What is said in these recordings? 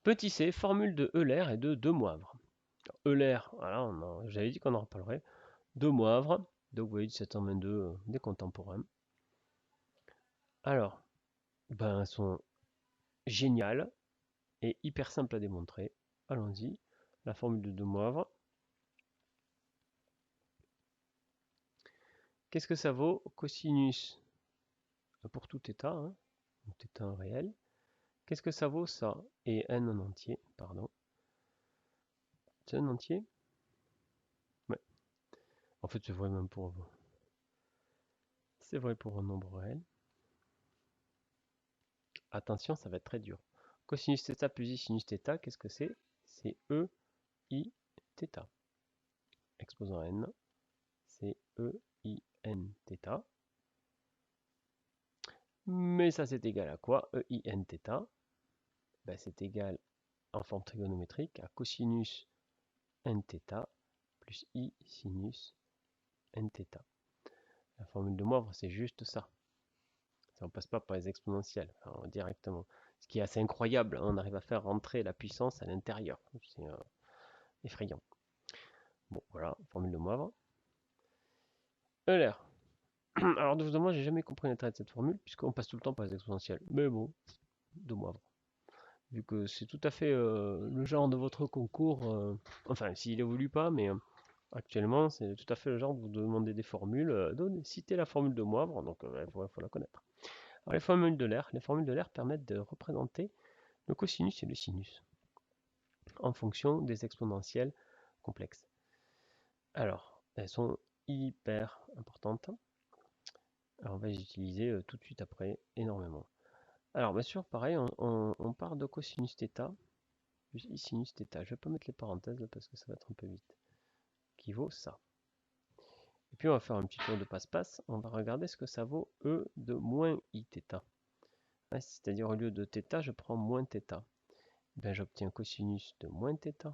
Petit c, formule de Euler et de De Moivre. Euler, voilà, j'avais dit qu'on en reparlerait. De Moivre, donc vous voyez 1722 des contemporains. Alors, ben, elles sont géniales et hyper simples à démontrer. Allons-y. La formule de De Moivre. Qu'est-ce que ça vaut? Cosinus pour tout θ, hein, θ réel. Qu'est-ce que ça vaut ça? Et n en entier, pardon. C'est un entier? Ouais. En fait, c'est vrai même pour... C'est vrai pour un nombre réel. Attention, ça va être très dur. Cosinus θ plus i sinus θ, qu'est-ce que c'est? C'est e i θ. Exposant n, c'est e i n θ. Mais ça, c'est égal à quoi? E i n θ. Ben, c'est égal en forme trigonométrique à cosinus n θ plus i sinus n θ. La formule de Moivre, c'est juste ça. On ne passe pas par les exponentielles, enfin, directement. Ce qui est assez incroyable, on arrive à faire rentrer la puissance à l'intérieur. C'est effrayant. Bon, voilà, formule de Moivre. Euler. Alors, de moi, j'ai jamais compris l'intérêt de cette formule, puisqu'on passe tout le temps par les exponentielles. Mais bon, de Moivre. Vu que c'est tout à fait le genre de votre concours, enfin, s'il évolue pas, mais actuellement, c'est tout à fait le genre où vous demandez des formules. Citez la formule de Moivre, donc il faut la connaître. Alors, les formules de l'air permettent de représenter le cosinus et le sinus en fonction des exponentielles complexes. Alors, elles sont hyper importantes. Alors, on va les utiliser tout de suite après énormément. Alors, bien sûr, pareil, on part de cosinus θ plus i sinus θ. Je ne vais pas mettre les parenthèses là, parce que ça va être un peu vite. Qui vaut ça. Et puis, on va faire un petit tour de passe-passe. On va regarder ce que ça vaut e de moins i θ. C'est-à-dire, au lieu de θ, je prends moins θ. Ben, j'obtiens cosinus de moins θ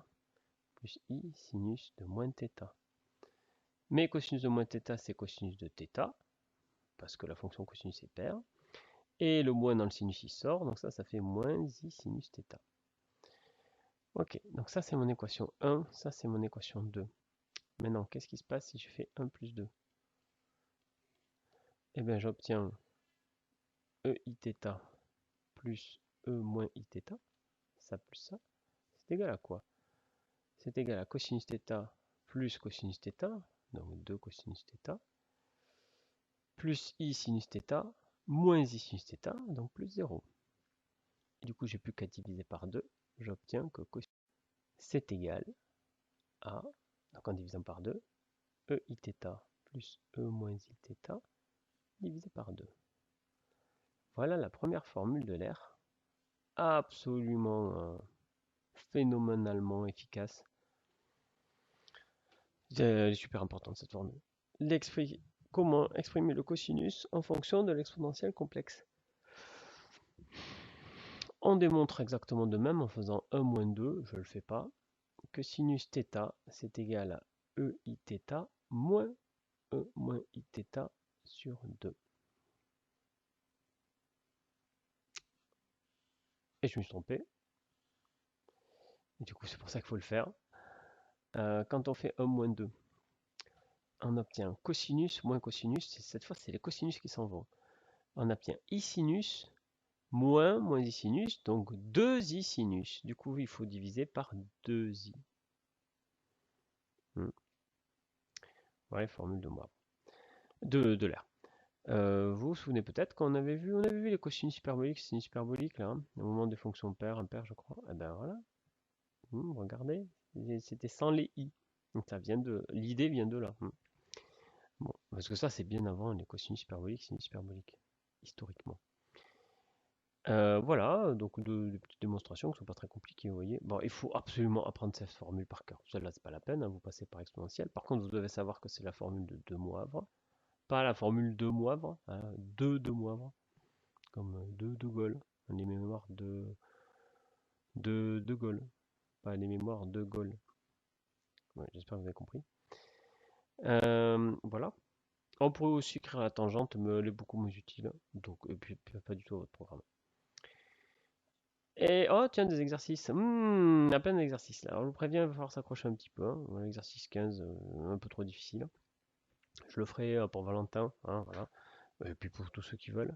plus i sinus de moins θ. Mais cosinus de moins θ, c'est cosinus de θ, parce que la fonction cosinus est paire. Et le moins dans le sinus, il sort, donc ça fait moins i sinus θ. Ok, donc ça c'est mon équation 1, ça c'est mon équation 2. Maintenant, qu'est-ce qui se passe si je fais 1 plus 2? Eh bien, j'obtiens e i θ plus e moins i θ, ça plus ça, c'est égal à quoi? C'est égal à cosinus θ plus cosinus θ, donc 2 cosinus θ, plus i sinus θ, moins i sinus θ, donc plus 0. Et du coup, j'ai plus qu'à diviser par 2, j'obtiens que cosinus c'est égal à, donc en divisant par 2, e i θ plus e moins i θ divisé par 2. Voilà la première formule de l'air, absolument phénoménalement efficace. Elle est super importante cette formule. Comment exprimer le cosinus en fonction de l'exponentielle complexe? On démontre exactement de même en faisant 1 moins 2, je ne le fais pas, que sinus θ c'est égal à e i θ moins e moins i θ sur 2. Et je me suis trompé. Et du coup, c'est pour ça qu'il faut le faire. Quand on fait 1 moins 2, on obtient cosinus moins cosinus. Cette fois, c'est les cosinus qui s'en vont. On obtient i sinus moins i sinus, donc 2i sinus. Du coup, il faut diviser par 2i. Voilà, formule de moi. De l'air. Vous vous souvenez peut-être qu'on avait vu les cosinus hyperboliques, sinus hyperboliques, là, au moment des fonctions paires, impaires, je crois. Et ben voilà, regardez, c'était sans les i. Donc ça vient de, l'idée vient de là. Bon, parce que ça c'est bien avant les cosinus hyperboliques, sinus hyperboliques, historiquement. Voilà, donc des petites démonstrations qui ne sont pas très compliquées, vous voyez. Bon, il faut absolument apprendre cette formule par cœur. Celle-là, c'est pas la peine, hein, vous passez par exponentielle. Par contre, vous devez savoir que c'est la formule de De Moivre, pas la formule de Moivre, hein, de Moivre, comme de Gaulle, les mémoires de Gaulle, pas les mémoires de Gaulle. Ouais, j'espère que vous avez compris. Voilà. On pourrait aussi écrire la tangente, mais elle est beaucoup moins utile. Donc, et puis pas du tout à votre programme. Et oh tiens, des exercices. Il y a plein d'exercices là. Alors, je vous préviens, il va falloir s'accrocher un petit peu, hein. L'exercice 15, un peu trop difficile. Je le ferai pour Valentin, hein, voilà. Et puis pour tous ceux qui veulent.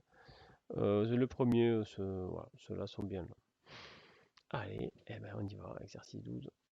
Le premier, voilà, ceux-là sont bien là. Allez, eh ben on y va, exercice 12.